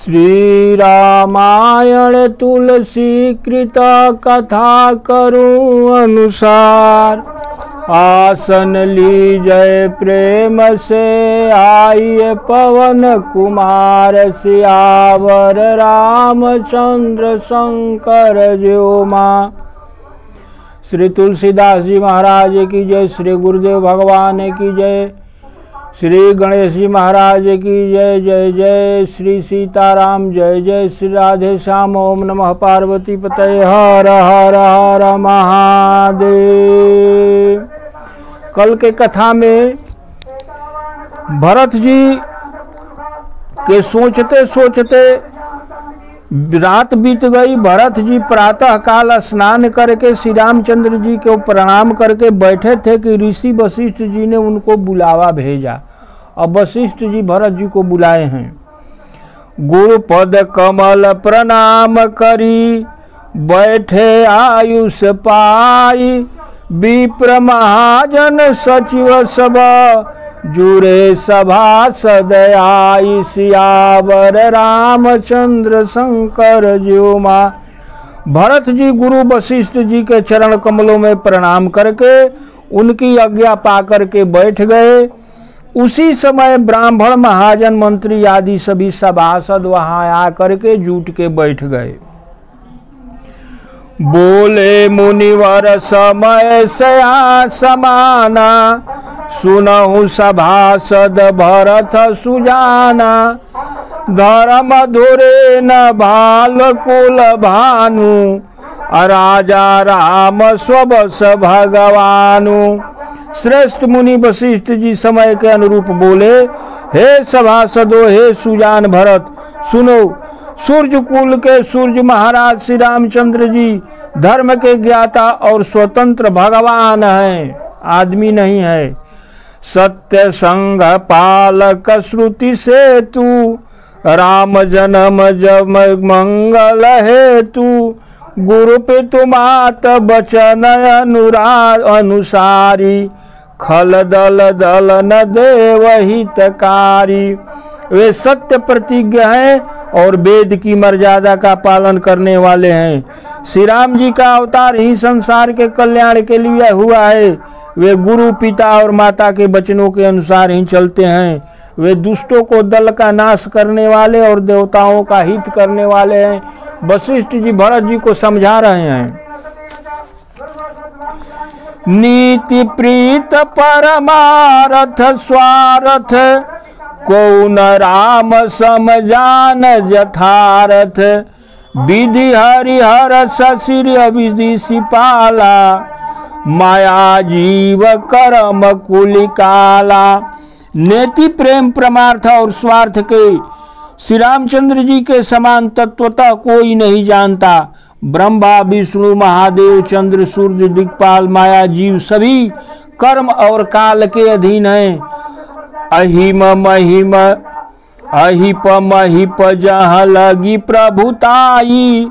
श्री रामायण तुलसी कृत कथा करूं अनुसार, आसन लीजय प्रेम से आइए पवन कुमार, सियावर रामचंद्र शंकर ज्यो मां। श्री तुलसीदास जी महाराज की जय, श्री गुरुदेव भगवान की जय, श्री गणेश जी महाराज की जय जय जय, श्री सीताराम जय जय, श्री राधे श्याम। ओम नमः पार्वती पतये, हर हर हर महादेव। कल के कथा में भरत जी के सोचते सोचते रात बीत गई। भरत जी प्रातः काल स्नान करके श्री रामचंद्र जी को प्रणाम करके बैठे थे कि ऋषि वशिष्ठ जी ने उनको बुलावा भेजा। अब वशिष्ठ जी भरत जी को बुलाए हैं। गुरुपद कमल प्रणाम करी, बैठे आयुष पाई, विप्र महाजन सचिव सब, जुरे सभा सदयाई, सियावर रामचंद्र शंकर ज्यो मां। भरत जी गुरु वशिष्ठ जी के चरण कमलों में प्रणाम करके उनकी आज्ञा पाकर के बैठ गए। उसी समय ब्राह्मण महाजन मंत्री आदि सभी सभासद वहां आकर के जुट के बैठ गए। बोले मुनिवर समय सया समाना, सुनहु सभासद भरत सुजाना, धर्म धुरे न भाल कुल भानु, राजा राम स्वबस भगवानु। श्रेष्ठ मुनि वशिष्ठ जी समय के अनुरूप बोले, हे सभासदों, हे सुजान भरत, सुनो। सूर्य कुल के सूर्य महाराज श्री रामचंद्र जी धर्म के ज्ञाता और स्वतंत्र भगवान हैं, आदमी नहीं है। सत्य संग पालक श्रुति से तू, राम जन्म जब मंगल हेतु, गुरु पितु मात बचन अनुसारी, खल दल दल न देव हितकारी। वे सत्य प्रतिज्ञ हैं और वेद की मर्यादा का पालन करने वाले हैं। श्री राम जी का अवतार ही संसार के कल्याण के लिए हुआ है। वे गुरु पिता और माता के वचनों के अनुसार ही चलते हैं। वे दुष्टों को दल का नाश करने वाले और देवताओं का हित करने वाले हैं। वशिष्ठ जी भरत जी को समझा रहे हैं। नीति प्रीत परमारथ स्वार्थ, को न राम समझान यथार्थ, विधि हरिहर सशिर विधि सिपाला, माया जीव कर्म कुलिकाला। नेति प्रेम परमार्थ और स्वार्थ के श्री रामचंद्र जी के समान तत्वतः कोई नहीं जानता। ब्रह्मा विष्णु महादेव चंद्र सूर्य दिक्पाल माया जीव सभी कर्म और काल के अधीन हैं। अहिम महिम अहिप महिप जहाँ लगी प्रभुताई,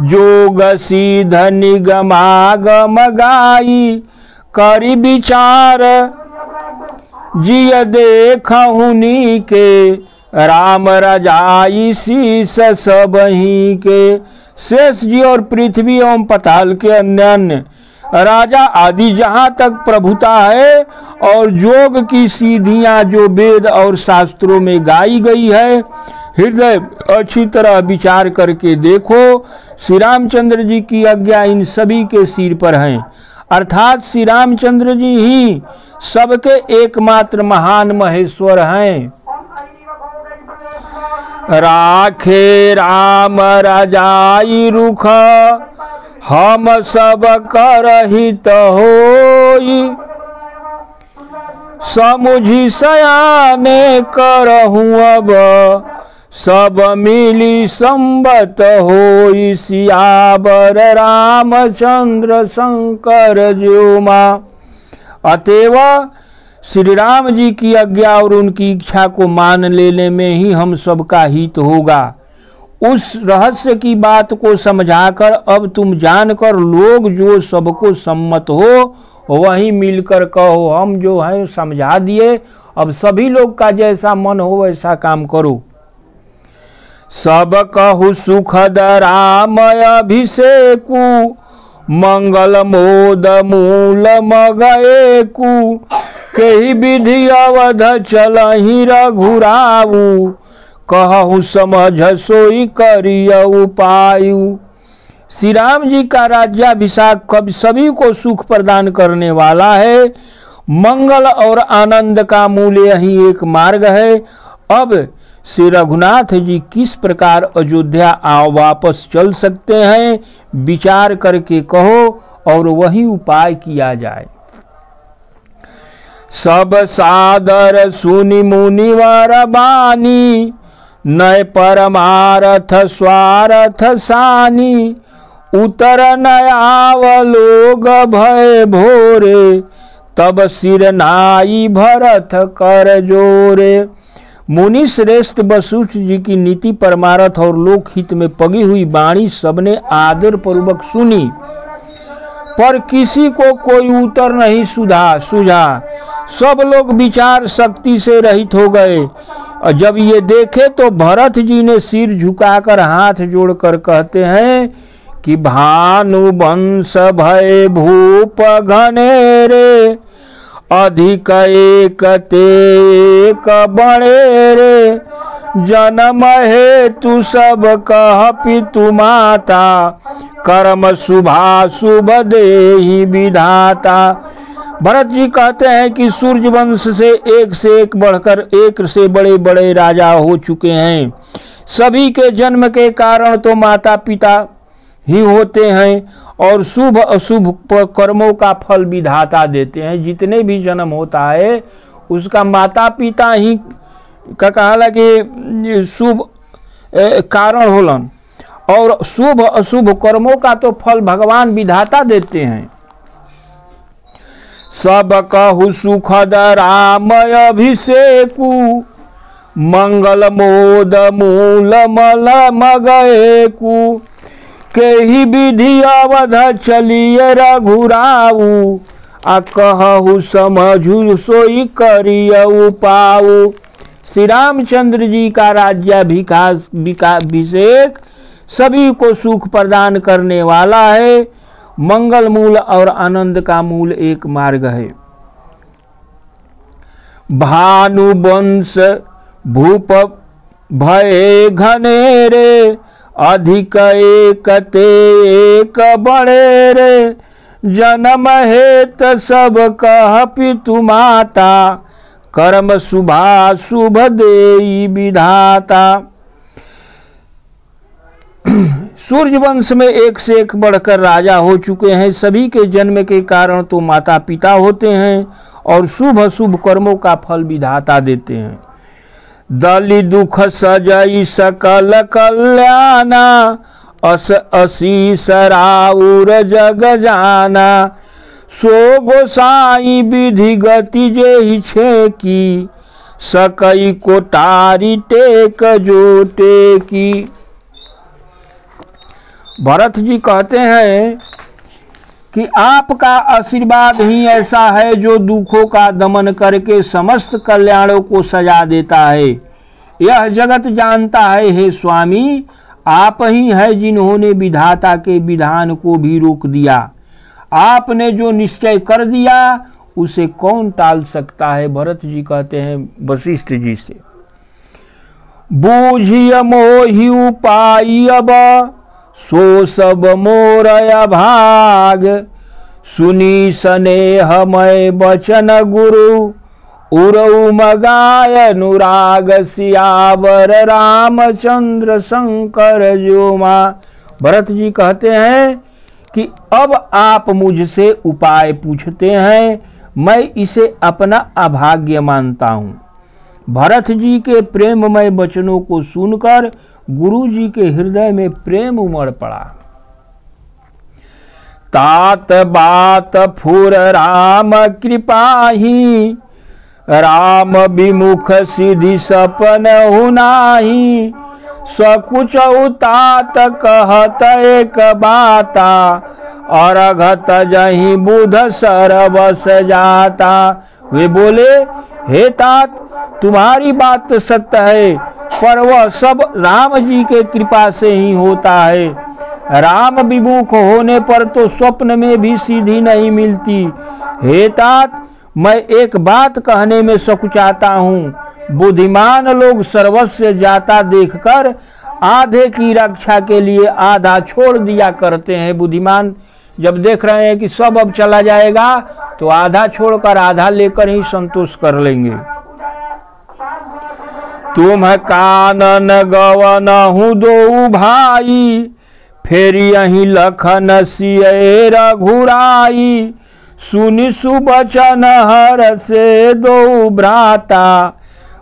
जोग सीध निगमागम गाई, करी विचार जिय देखहुनी के, राम रजाई शीस सबही के। शेष जी और पृथ्वी एवं पताल के अन्य राजा आदि जहाँ तक प्रभुता है और जोग की सीधियाँ जो वेद और शास्त्रों में गाई गई है, हृदय अच्छी तरह विचार करके देखो। श्री रामचंद्र जी की आज्ञा इन सभी के सिर पर है, अर्थात श्री रामचंद्र जी ही सबके एकमात्र महान महेश्वर हैं। राखे राम रजाई रुख, हम सब कर हित होई, समुझी सयाने करहूँ अब, सब मिली संबत होई, सियावर रामचंद्र शंकर ज्यो मां। अतएव श्री राम जी की आज्ञा और उनकी इच्छा को मान लेने में ही हम सबका हित होगा। उस रहस्य की बात को समझाकर अब तुम जानकर लोग जो सबको सम्मत हो वही मिलकर कहो। हम जो है समझा दिए, अब सभी लोग का जैसा मन हो वैसा काम करो। सब कहु सुखद राम अभिषेकु, मंगल मोद मूल मगएकु, कही विधि अवध चलहि रघुराऊ, कहु समझ सोई करिय उपायु। श्री राम जी का राज्याभिषेक कब सभी को सुख प्रदान करने वाला है। मंगल और आनंद का मूल यही एक मार्ग है। अब श्री रघुनाथ जी किस प्रकार अयोध्या वापस चल सकते हैं, विचार करके कहो और वही उपाय किया जाए। सब सादर सुनि मुनिवर बानी, नय परमारथ स्वार्थ सानी, उतर नयाव लोग भय भोरे, तब सिर नाई भरत कर जोरे। मुनि श्रेष्ठ वशिष्ठ जी की नीति परमार्थ और लोकहित में पगी हुई वाणी सबने आदर पूर्वक सुनी, पर किसी को कोई उत्तर नहीं सूझा। सब लोग विचार शक्ति से रहित हो गए। और जब ये देखे तो भरत जी ने सिर झुकाकर हाथ जोड़कर कहते हैं कि भानु वंश भय भूप घनेरे, अधिक एक तेक बड़े रे, जन्म हेतु सब कह पितु माता, कर्म शुभा शुभ देहि विधाता। भरत जी कहते हैं कि सूर्य वंश से एक बढ़कर एक से बड़े बड़े राजा हो चुके हैं। सभी के जन्म के कारण तो माता पिता ही होते हैं और शुभ अशुभ कर्मों का फल विधाता देते हैं। जितने भी जन्म होता है उसका माता पिता ही का कहला कि शुभ कारण होलन, और शुभ अशुभ कर्मों का तो फल भगवान विधाता देते हैं। सब कहु सुखद राम अभिषेकु, मंगल मोद मूल मल मगएकु, केहि विधि अवध चलिए रघुराऊ, आ कहु समझु सोई करिय उपाऊ। श्री रामचंद्र जी का राज्याभिषेक सभी को सुख प्रदान करने वाला है। मंगल मूल और आनंद का मूल एक मार्ग है। भानु वंश भूप भय घनेरे, अधिक एक तेक बड़े रे, जन्म हेत सब कह पितु माता, कर्म शुभा शुभ देहि विधाता। सूर्य वंश में एक से एक बढ़कर राजा हो चुके हैं। सभी के जन्म के कारण तो माता पिता होते हैं और शुभ अशुभ कर्मों का फल विधाता देते हैं। दलि दुख सजई सकल कल्याणा, अस असीस राउर जग जाना, सो गोसाई विधि गति जेहि छेकी, सकई कोटारी टेक जो टेकी। भरत जी कहते हैं कि आपका आशीर्वाद ही ऐसा है जो दुखों का दमन करके समस्त कल्याणों को सजा देता है। यह जगत जानता है हे स्वामी, आप ही है जिन्होंने विधाता के विधान को भी रोक दिया। आपने जो निश्चय कर दिया उसे कौन टाल सकता है। भरत जी कहते हैं वशिष्ठ जी से, बूझिय मोहि उपाय अब, सो सब मोर भाग, सुनी स्नेहमय बचन गुरु, उरऊ मगाय अनुराग, सियावर रामचंद्र शंकर जो माँ। भरत जी कहते हैं कि अब आप मुझसे उपाय पूछते हैं, मैं इसे अपना अभाग्य मानता हूँ। भरत जी के प्रेममय वचनों को सुनकर गुरु जी के हृदय में प्रेम उमड़ पड़ा। तात बात फुर राम कृपाही, राम विमुख सिद्धि सपन हुनाही, सकुच तात कहत एक बाता, अरघत जही बुध सरबस जाता। वे बोले हे तात, तुम्हारी बात तो सत्य है, पर वह सब राम जी के कृपा से ही होता है। राम विमुख होने पर तो स्वप्न में भी सीधी नहीं मिलती। हे तात, मैं एक बात कहने में सकुचाता हूँ। बुद्धिमान लोग सर्वस्व जाता देखकर आधे की रक्षा के लिए आधा छोड़ दिया करते हैं। बुद्धिमान जब देख रहे हैं कि सब अब चला जाएगा तो आधा छोड़कर आधा लेकर ही संतोष कर लेंगे। तुम कानन गवन हूँ दो भाई, फिर यही लखन सिय रघुराई। सुनि सुबचन हर से दो भ्राता,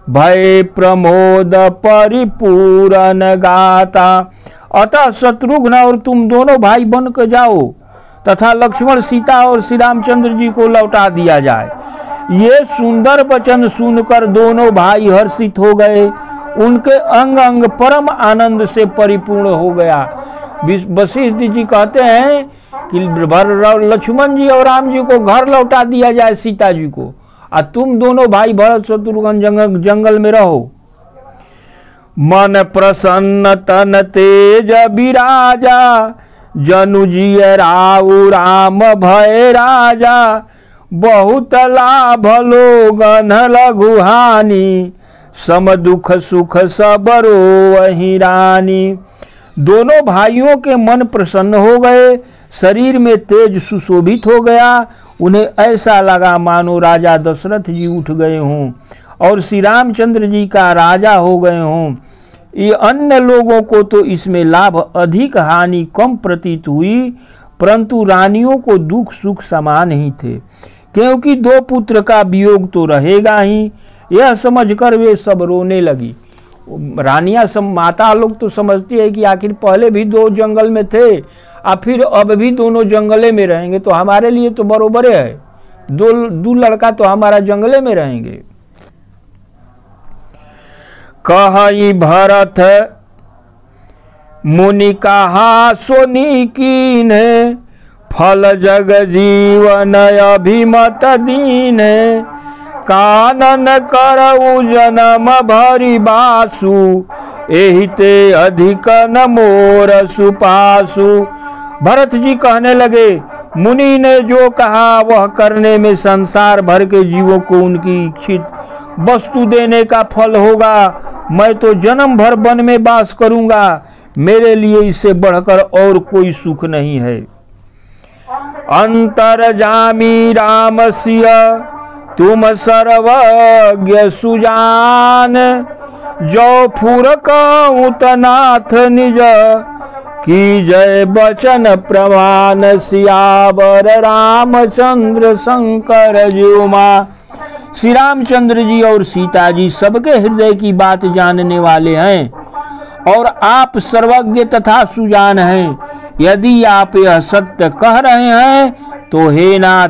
भय प्रमोद परिपूरन गाता। अतः शत्रुघ्न और तुम दोनों भाई बन कर जाओ तथा लक्ष्मण, सीता और श्री रामचंद्र जी को लौटा दिया जाए। ये सुंदर वचन सुनकर दोनों भाई हर्षित हो गए। उनके अंग अंग परम आनंद से परिपूर्ण हो गया। वशिष्ठ जी कहते हैं कि लक्ष्मण जी और राम जी को घर लौटा दिया जाए, सीता जी को, और तुम दोनों भाई भरत शत्रुघ्न जंगल में रहो। मन प्रसन्न तन तेज विराजा, जनु जी राउ राम भय राजा। बहुत लाभ लोगन लघु हानि, सम दुख सुख सबरो वही रानी। दोनों भाइयों के मन प्रसन्न हो गए, शरीर में तेज सुशोभित हो गया। उन्हें ऐसा लगा मानो राजा दशरथ जी उठ गए हों और श्री रामचंद्र जी का राजा हो गए हों। ये अन्य लोगों को तो इसमें लाभ अधिक हानि कम प्रतीत हुई, परंतु रानियों को दुख सुख समान ही थे, क्योंकि दो पुत्र का वियोग तो रहेगा ही। यह समझकर वे सब रोने लगी। रानियां माता लोग तो समझती है कि आखिर पहले भी दो जंगल में थे और फिर अब भी दोनों जंगले में रहेंगे, तो हमारे लिए तो बरोबर है, दो लड़का तो हमारा जंगले में रहेंगे। कहि भरत मुनि कहा सोनी कीन्हे, फल जग जीवन अभिमत दीन। कानन करऊ जन्म भरी बासु, एहि ते अधिक न मोर सुपासु। भरत जी कहने लगे, मुनि ने जो कहा वह करने में संसार भर के जीवों को उनकी इच्छित वस्तु देने का फल होगा। मैं तो जन्म भर वन में वास करूंगा, मेरे लिए इससे बढ़कर और कोई सुख नहीं है। अंतर्जामी राम सिय तुम सर्वज्ञ सुजान, जो फुर कहूतनाथ निज, की जय बचन प्रमाण। सियावर रामचंद्र शंकर जीउमा। श्री रामचंद्र जी और सीता जी सबके हृदय की बात जानने वाले हैं और आप सर्वज्ञ तथा सुजान हैं। यदि आप यह सत्य कह रहे हैं तो हे नाथ,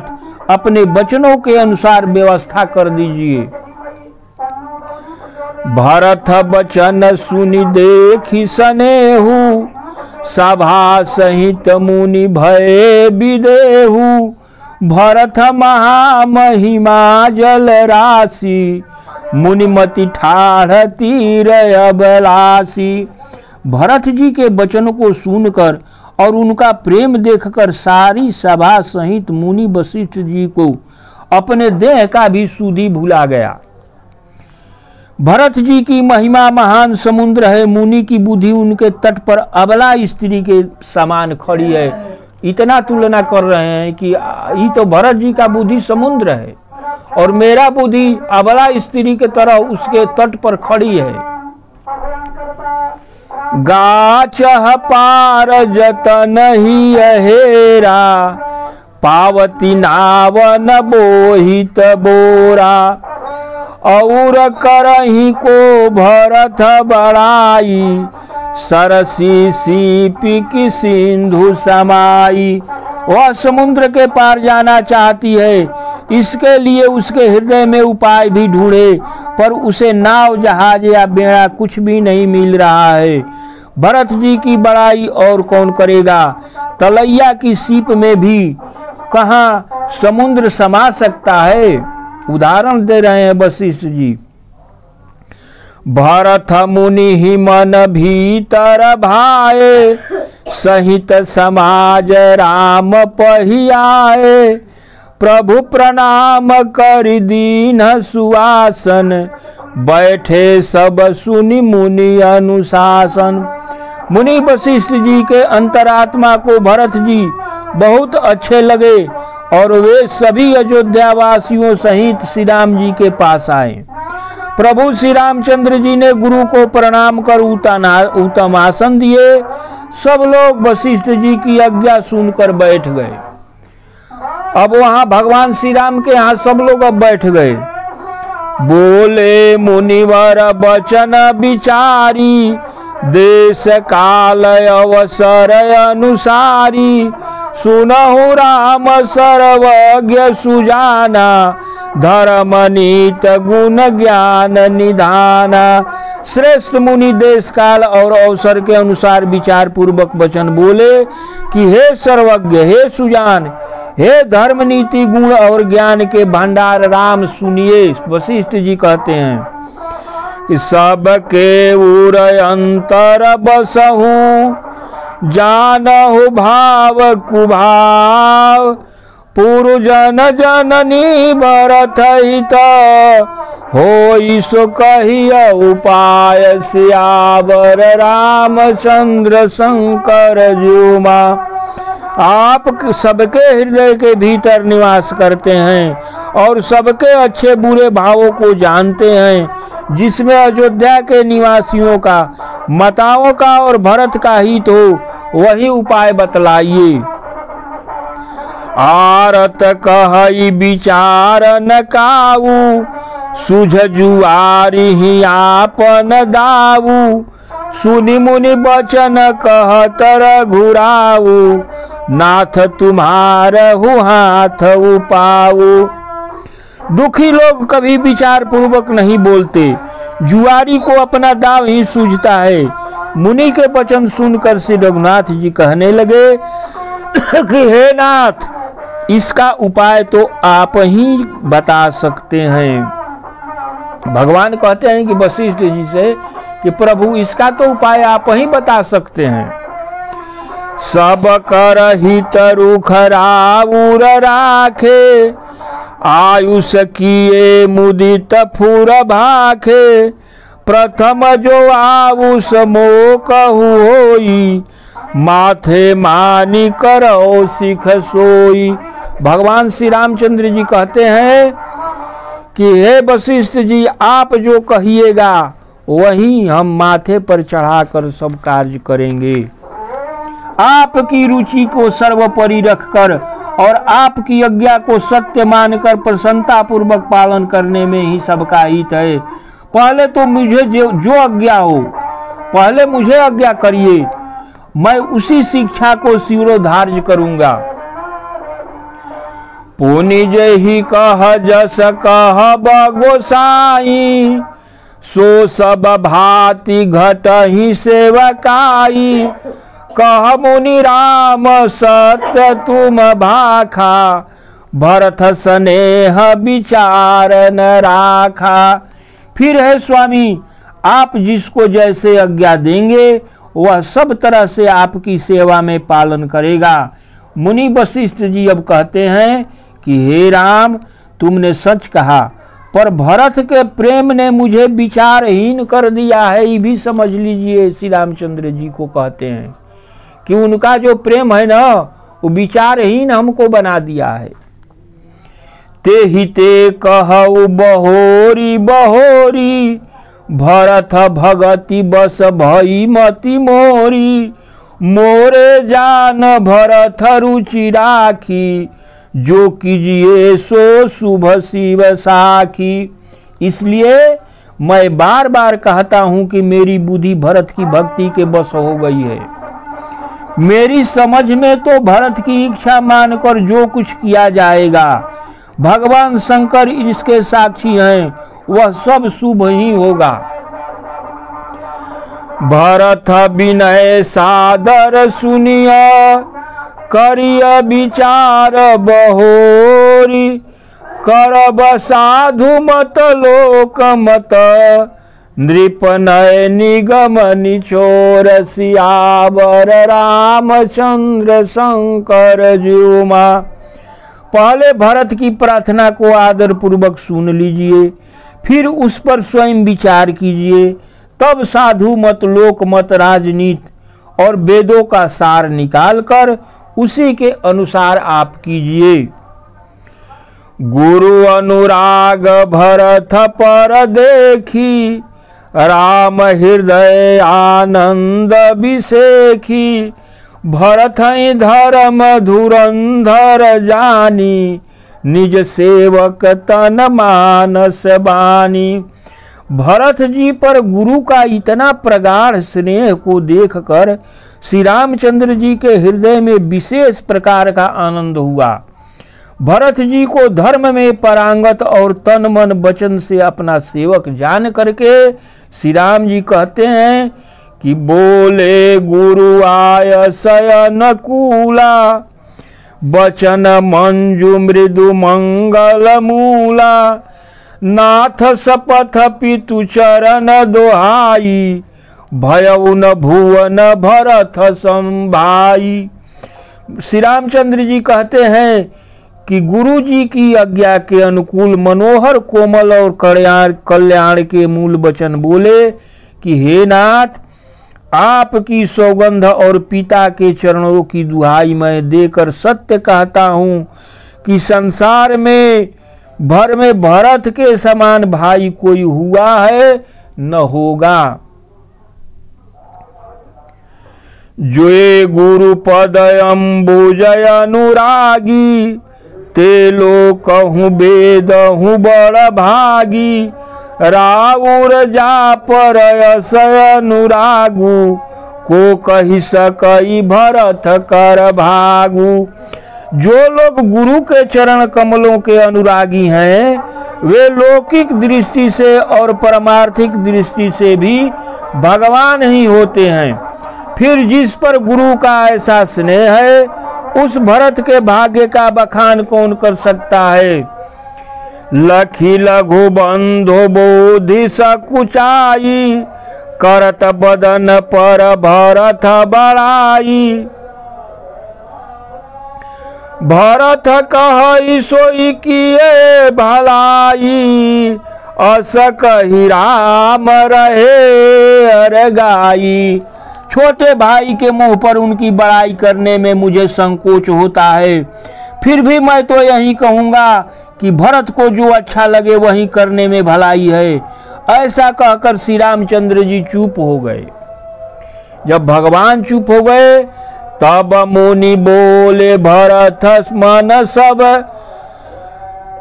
अपने वचनों के अनुसार व्यवस्था कर दीजिए। भरत वचन सुनि देखि सनेहु, सभा सहित मुनि भय विदेहु। भरत महामहिमा जल राशि, मुनिमति ठाढ़ तीर अबलासी। भरत जी के वचन को सुनकर और उनका प्रेम देखकर सारी सभा सहित मुनि वशिष्ठ जी को अपने देह का भी सुधि भुला गया। भरत जी की महिमा महान समुद्र है, मुनि की बुद्धि उनके तट पर अबला स्त्री के समान खड़ी है। इतना तुलना कर रहे हैं कि ये तो भरत जी का बुद्धि समुद्र है और मेरा बुद्धि अबला स्त्री के तरह उसके तट पर खड़ी है। गाचह पार जतन ही हेरा, पावती नावन बोहित बोरा। और करही को भरत बड़ाई, सरसी सीपी की सिंधु समाई। वह समुद्र के पार जाना चाहती है, इसके लिए उसके हृदय में उपाय भी ढूंढे, पर उसे नाव जहाज या बेड़ा कुछ भी नहीं मिल रहा है। भरत जी की बड़ाई और कौन करेगा? तलैया की सीप में भी कहाँ समुद्र समा सकता है? उदाहरण दे रहे हैं वशिष्ठ जी। भरत मुनि ही मन भीतर भाए, सहित समाज राम पहियाए। प्रभु प्रणाम कर दीन सुआसन, बैठे सब सुनि मुनि अनुशासन। मुनि वशिष्ठ जी के अंतरात्मा को भरत जी बहुत अच्छे लगे और वे सभी अयोध्या वासियों सहित श्री राम जी के पास आए। प्रभु श्री रामचंद्र जी ने गुरु को प्रणाम कर उत्तम आसन दिए। सब लोग वशिष्ठ जी की आज्ञा सुनकर बैठ गए। अब वहां भगवान श्री राम के यहाँ सब लोग अब बैठ गए। बोले मुनिवर वचन विचारी, देश काल अवसर अनुसारी। सुनहु राम सर्वज्ञ सुजाना, धर्म नीत गुण ज्ञान निधाना। श्रेष्ठ मुनि देश काल और अवसर के अनुसार विचार पूर्वक वचन बोले कि हे सर्वज्ञ, हे सुजान, हे धर्म नीति गुण और ज्ञान के भंडार राम सुनिए। वशिष्ठ जी कहते हैं कि सबके उर अंतर बसहु, जानहु भाव कुभाव। पुरजन जननी भरत हित, होई सो कहिया उपाय। सियावर रामचंद्र शंकर जुमा। आप सबके हृदय के भीतर निवास करते हैं और सबके अच्छे बुरे भावों को जानते हैं। जिसमें अयोध्या के निवासियों का, माताओं का और भरत का हित हो, वही उपाय बतलाइए। आरत कहई विचार न काऊ, सुझ जुआरी ही आपन दाऊ। सुनि मुनि बचन कहत रघुराऊ, नाथ तुम्हारहु हाथ उपाऊ। दुखी लोग कभी विचार पूर्वक नहीं बोलते, जुआरी को अपना दाव ही सूझता है। मुनि के वचन सुनकर श्री रघुनाथ जी कहने लगे कि हे नाथ, इसका उपाय तो आप ही बता सकते हैं। भगवान कहते हैं कि वशिष्ठ जी से कि प्रभु, इसका तो उपाय आप ही बता सकते हैं। सब कर हित रुख राउर राखे, आयुष किए मुदित फुर भाखे। प्रथम जो आयुष मोह कहु होई, माथे मानी करो सिख सोई। भगवान श्री रामचंद्र जी कहते हैं कि हे वशिष्ठ जी, आप जो कहिएगा वही हम माथे पर चढ़ाकर सब कार्य करेंगे। आपकी रुचि को सर्वोपरि रखकर और आपकी आज्ञा को सत्य मानकर प्रसन्नता पूर्वक पालन करने में ही सबका हित है। पहले तो मुझे जो आज्ञा हो, पहले मुझे आज्ञा करिए, मैं उसी शिक्षा को शिरोधार्य करूंगा। पुनि जहि कह जस कह गोसाई, सो सब भांति घटहि सेवकाई। कह मुनि राम सत्य तुम भाखा, भरत स्नेह विचार न राखा। फिर है स्वामी, आप जिसको जैसे आज्ञा देंगे वह सब तरह से आपकी सेवा में पालन करेगा। मुनि वशिष्ठ जी अब कहते हैं कि हे राम, तुमने सच कहा, पर भरत के प्रेम ने मुझे विचारहीन कर दिया है। ये भी समझ लीजिए। श्री रामचंद्र जी को कहते हैं कि उनका जो प्रेम है ना, वो विचारहीन हमको बना दिया है। ते ही ते कहु बहोरी बहोरी, भरत भगति बस भई मति मोरी। मोरे जान भरत रुचि राखी, जो कीजिए सो शुभ शिव साखी। इसलिए मैं बार बार कहता हूं कि मेरी बुद्धि भरत की भक्ति के बस हो गई है। मेरी समझ में तो भरत की इच्छा मानकर जो कुछ किया जाएगा, भगवान शंकर इसके साक्षी हैं, वह सब शुभ ही होगा। भरत विनय सादर सुनिया, करिय विचार बहोरी। करब साधु मत लोक मत, नृपनय निगम निचोर, सियावर रामचंद्र शंकर ज्योमा। पहले भरत की प्रार्थना को आदर पूर्वक सुन लीजिए, फिर उस पर स्वयं विचार कीजिए, तब साधु मत लोक मत राजनीति और वेदों का सार निकालकर उसी के अनुसार आप कीजिए। गुरु अनुराग भरत पर देखी, राम हृदय आनंद विसेखी, भरत धर्म धुरंधर जानी, निज सेवक तन मानस बानी। भरत जी पर गुरु का इतना प्रगाढ़ स्नेह को देखकर श्री रामचंद्र जी के हृदय में विशेष प्रकार का आनंद हुआ। भरत जी को धर्म में पारंगत और तन मन वचन से अपना सेवक जान करके श्री राम जी कहते हैं कि बोले गुरु आय शयन कूला, वचन मंजु मृदु मंगल मूला, नाथ सपथ पितु चरण दोहाई, भयउ न भुवन भरत संभाई। श्री रामचंद्र जी कहते हैं कि गुरु जी की आज्ञा के अनुकूल मनोहर कोमल और कल्याण के मूल वचन बोले कि हे नाथ, आपकी सौगंध और पिता के चरणों की दुहाई मैं देकर सत्य कहता हूँ कि संसार में भर में भरत के समान भाई कोई हुआ है न होगा। जो गुरु पद अम्बुजय अनुरागी, ते लो कहूँ वेद हूँ बड़ भागी, राउर जा पर अनुरागु, को कही सकई भरत कर भागु। जो लोग गुरु के चरण कमलों के अनुरागी हैं, वे लौकिक दृष्टि से और परमार्थिक दृष्टि से भी भगवान ही होते हैं। फिर जिस पर गुरु का ऐसा स्नेह है, उस भरत के भाग्य का बखान कौन कर सकता है। लखी लघु बंधु बोधि सकुचाई, करत बदन पर भरत बड़ाई। भरत कहि सोई किए भलाई, अस कहि राम रहे अर गाई। छोटे भाई के मुंह पर उनकी बड़ाई करने में मुझे संकोच होता है, फिर भी मैं तो यही कहूँगा कि भरत को जो अच्छा लगे वही करने में भलाई है। ऐसा कहकर श्री रामचंद्र जी चुप हो गए। जब भगवान चुप हो गए तब मुनि बोले भरत मन सब,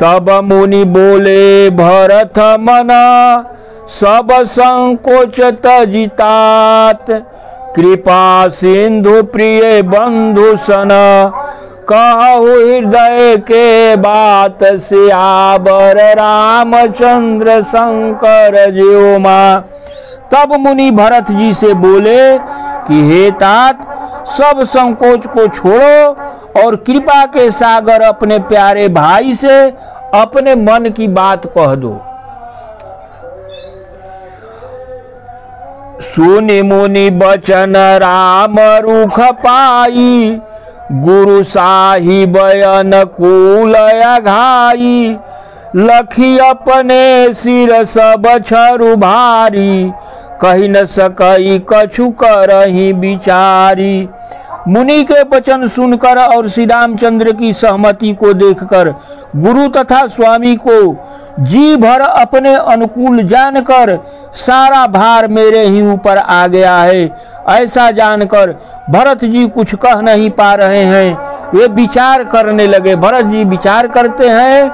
तब मुनि बोले भरत मना सब संकोच तजितात। कृपा सिंधु प्रिय बंधु सन, कहु हृदय के बात। सियावर रामचंद्र शंकर ज्योमा। तब मुनि भरत जी से बोले कि हे तात, सब संकोच को छोड़ो और कृपा के सागर अपने प्यारे भाई से अपने मन की बात कह दो। सुनि मुनि बचन राम रूख पाई, गुरु साहिब अनुकूल अघाई। लखी अपने सिर सब छरु भारी, कही न सकई कछु करहि बिचारी। मुनि के वचन सुनकर और श्री रामचंद्र की सहमति को देखकर गुरु तथा स्वामी को जी भर अपने अनुकूल जानकर सारा भार मेरे ही ऊपर आ गया है, ऐसा जानकर भरत जी कुछ कह नहीं पा रहे हैं। वे विचार करने लगे। भरत जी विचार करते हैं।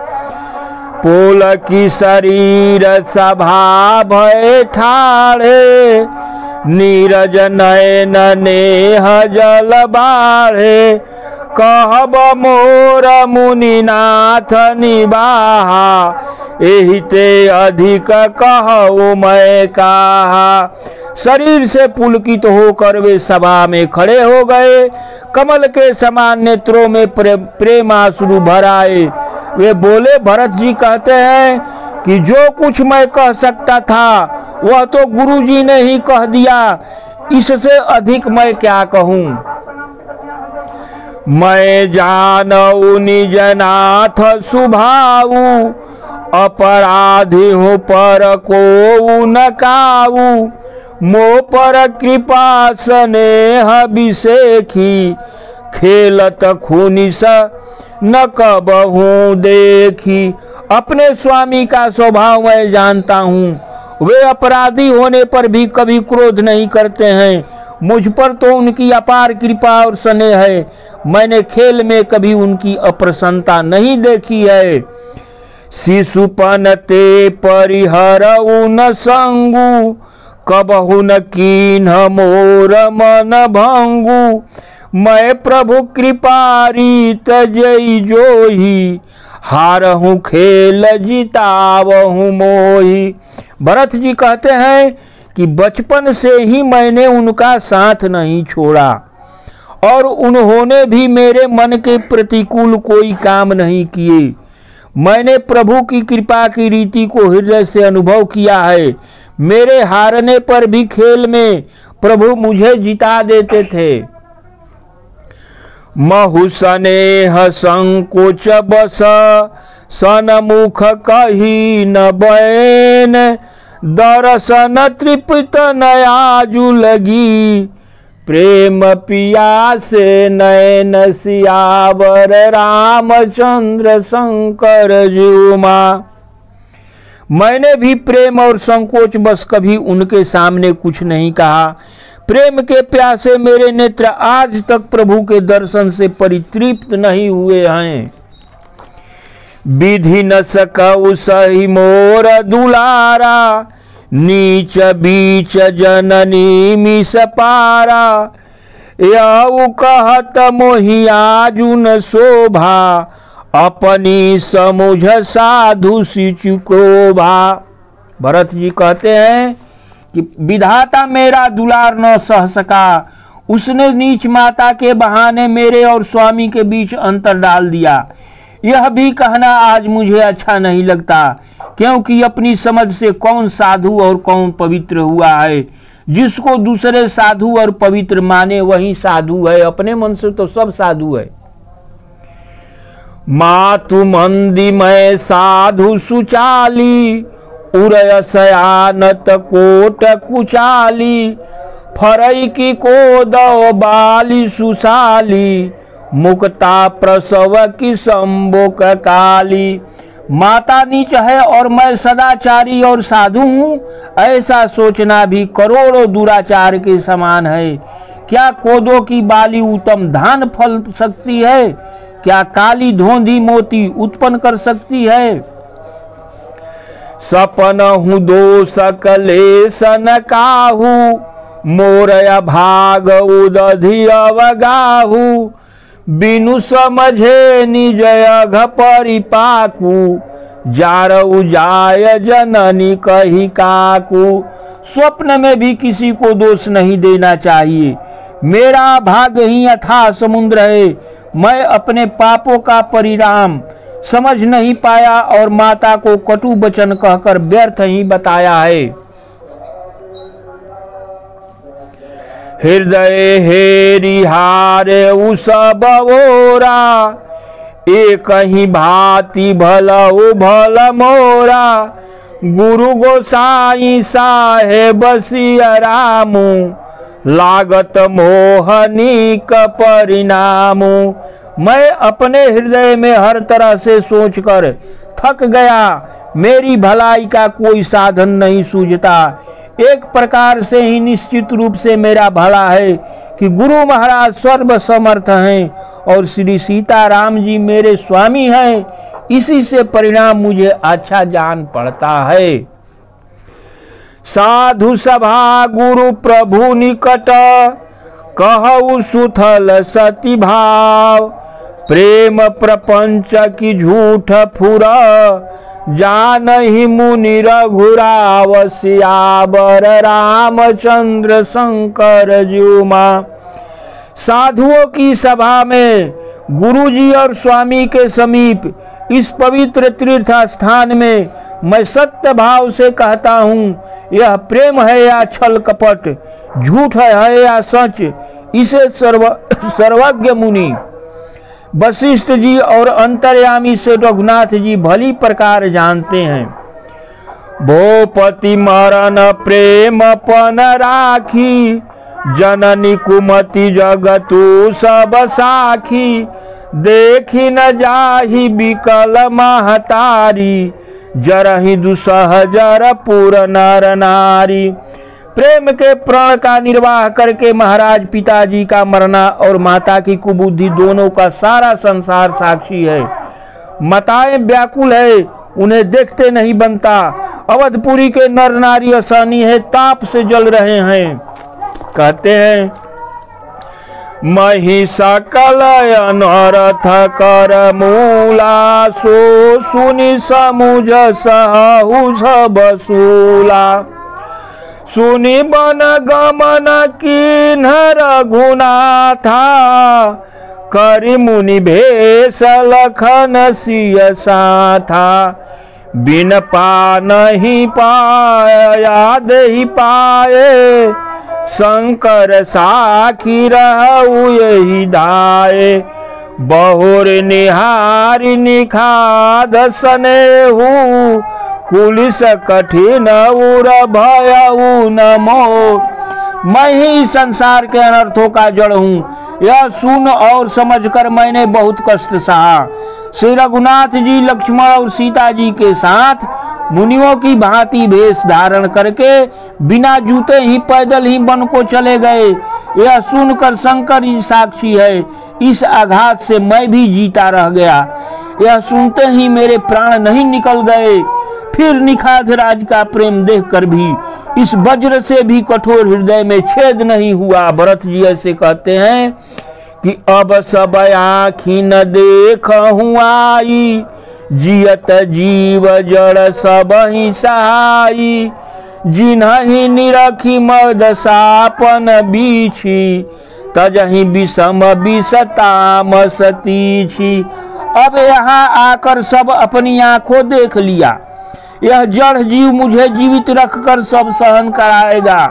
पोल की शरीर सभा भय ठाढ़े, नीरज नयन नेह जल बाढ़े। कहब मोर मुनिनाथ निबाहा, एहि ते अधिक कहूँ मैं कहा। शरीर से पुलकित होकर वे सभा में खड़े हो गए। कमल के समान नेत्रों में प्रेमाश्रु भर आए। वे बोले, भरत जी कहते हैं कि जो कुछ मैं कह सकता था वह तो गुरु जी ने ही कह दिया, इससे अधिक मैं क्या कहूँ। मैं जानऊ निज नाथ सुभाऊ, अपराधी हूँ पर को न काऊ। मो पर कृपा स्नेह विसेखी, खेलत खूनी स न कबहू देखी। अपने स्वामी का स्वभाव मैं जानता हूँ, वे अपराधी होने पर भी कभी क्रोध नहीं करते हैं। मुझ पर तो उनकी अपार कृपा और स्नेह है, मैंने खेल में कभी उनकी अप्रसन्नता नहीं देखी है। शिशुपन ते परिहरऊ न संगु, कबहु न कीन्ह मोर मन भंगु। मैं प्रभु कृपारीत जय जोही, हारहूँ खेल जितावहूँ मोही। भरत जी कहते हैं कि बचपन से ही मैंने उनका साथ नहीं छोड़ा और उन्होंने भी मेरे मन के प्रतिकूल कोई काम नहीं किए। मैंने प्रभु की कृपा की रीति को हृदय से अनुभव किया है। मेरे हारने पर भी खेल में प्रभु मुझे जिता देते थे। महु स्नेह संकोच बस, सनमुख कही न बैन। दर्शन तृप्त नयाजु लगी, प्रेम पिया से नयन सियावर। रामचंद्र शंकर जुमा। मैंने भी प्रेम और संकोच बस कभी उनके सामने कुछ नहीं कहा। प्रेम के प्यासे मेरे नेत्र आज तक प्रभु के दर्शन से परितृप्त नहीं हुए हैं। विधि न सकऊ सही मोर दुलारा, नीच बीच जननी मिस पारा। यऊ कहत मोहियाजुन शोभा, अपनी समुझ साधु सिचुकोभा। भरत जी कहते हैं कि विधाता मेरा दुलार न सह सका, उसने नीच माता के बहाने मेरे और स्वामी के बीच अंतर डाल दिया। यह भी कहना आज मुझे अच्छा नहीं लगता, क्योंकि अपनी समझ से कौन साधु और कौन पवित्र हुआ है। जिसको दूसरे साधु और पवित्र माने वही साधु है, अपने मन से तो सब साधु है। मातु मंदी मैं साधु सुचाली, उरय सयानत कोट कुचाली। फरई की कोद बाली सुशाली, मुक्ता प्रसव की संबोक काली। माता नीच है और मैं सदाचारी और साधु हूँ, ऐसा सोचना भी करोड़ों दुराचार के समान है। क्या कोदो की बाली उत्तम धान फल सकती है? क्या काली धोंधी मोती उत्पन्न कर सकती है? सपन हूँ दोष कलेश न काहू, मोरया भाग उदधि अवगाहू। बिनु समझे निज अघ परिपाकू, जारऊ जाय जननी कही काकू। स्वप्न में भी किसी को दोष नहीं देना चाहिए। मेरा भाग ही अथाह समुद्र है। मैं अपने पापों का परिणाम समझ नहीं पाया और माता को कटु वचन कहकर व्यर्थ ही बताया है। हृदय हेरि हारे उसब ओरा, एक ही भांति भलऊ भल मोरा। गुरु गोसाई साहेब सिया रामू, लागत मोहनी का परिणामू। मैं अपने हृदय में हर तरह से सोचकर थक गया। मेरी भलाई का कोई साधन नहीं सूझता। एक प्रकार से ही निश्चित रूप से मेरा भला है कि गुरु महाराज सर्व समर्थ हैं और श्री सीताराम जी मेरे स्वामी हैं। इसी से परिणाम मुझे अच्छा जान पड़ता है। साधु सभा गुरु प्रभु निकट, कहु सुथल सती भाव। प्रेम प्रपंच की झूठ फुरा, जानहि मुनि रघुराव सियावर रामचंद्र शंकर ज्युमा। साधुओं की सभा में गुरुजी और स्वामी के समीप इस पवित्र तीर्थ स्थान में मैं सत्य भाव से कहता हूँ, यह प्रेम है या छल कपट, झूठ है या सच, इसे सर्वज्ञ मुनि वशिष्ठ जी और अंतर्यामी से रघुनाथ जी भली प्रकार जानते हैं। भोपति मरण प्रेम पन राखी, जननी कुमति जगतु सब साखी, देखी न जाहि बिकल महतारी, जरहि दुसह जर पुर नर नारी। प्रेम के प्रण का निर्वाह करके महाराज पिताजी का मरना और माता की कुबुद्धि दोनों का सारा संसार साक्षी है। माताएं व्याकुल है, उन्हें देखते नहीं बनता। अवधपुरी के नर नारी असहनीय है, ताप से जल रहे हैं। कहते हैं, मही सकल अनर्थ कर मूला, सो सुनि समुझ सहु सब सूला। सुनि बन गमन किन्ह रघुनाथा, करि मुनि भेष लखन सिय साथा। बिन पा नहीं पाए याद ही पाए, शंकर साखी रहु यही दाए। बहुर निहारी निखाद सनेहु, कुलिस कठिन उर भयउ न मोह। मैं ही संसार के अनर्थों का जड़ हूँ, यह सुन और समझकर मैंने बहुत कष्ट सहा। श्री रघुनाथ जी लक्ष्मण और सीता जी के साथ मुनियों की भांति वेश धारण करके बिना जूते ही पैदल ही वन को चले गए। यह सुनकर शंकर जी साक्षी है, इस आघात से मैं भी जीता रह गया। यह सुनते ही मेरे प्राण नहीं निकल गए। फिर निखाद राज का प्रेम देखकर भी इस वज्र से भी कठोर हृदय में छेद नहीं हुआ। भरत जी ऐसे कहते हैं कि अब सब आँखी न देखहु आई, जियत जीव जड़ सब ही सहाई। जिन्हि निरखी मद सापन बीछी, तजहि विषम विषतामस तीछी। अब यहाँ आकर सब अपनी आंखों देख लिया। यह जड़ जीव मुझे जीवित रखकर सब सहन कराएगा।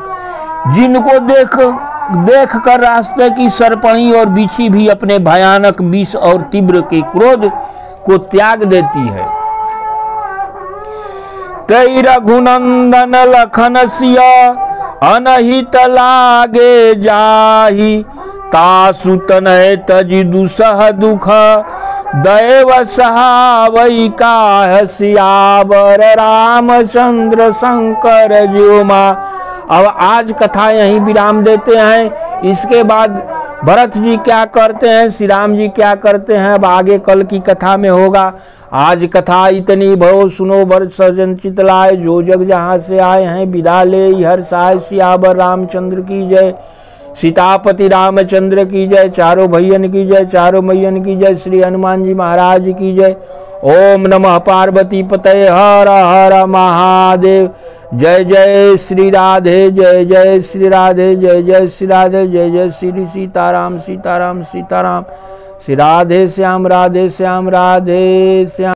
जिनको देख कर रास्ते की सरपणी और बिछी भी अपने भयानक विष और तीव्र के क्रोध को त्याग देती है। तै रघुनंदन लखन सिय, अनहित लागे जाहि। तासु तनय तजि दुसह दुख, दैव सहावै काह सियावर रामचंद्र शंकर ज्युमा। अब आज कथा यहीं विराम देते हैं। इसके बाद भरत जी क्या करते हैं, श्री राम जी क्या करते हैं, अब आगे कल की कथा में होगा। आज कथा इतनी भव सुनो बर सजन चित लाए, जो जग जहाँ से आए हैं विदा ले हर साय। सियावर रामचंद्र की जय, सीतापति रामचंद्र की जय, चारों भैयन की जय, चारों मैयन की जय, श्री हनुमान जी महाराज की जय। ओम नमः पार्वती पतये, हर हर महादेव। जय जय श्री राधे, जय जय श्री राधे, जय जय श्री राधे, जय जय श्री सीताराम सीताराम सीताराम। श्री राधे श्याम, राधे श्याम, राधे श्याम।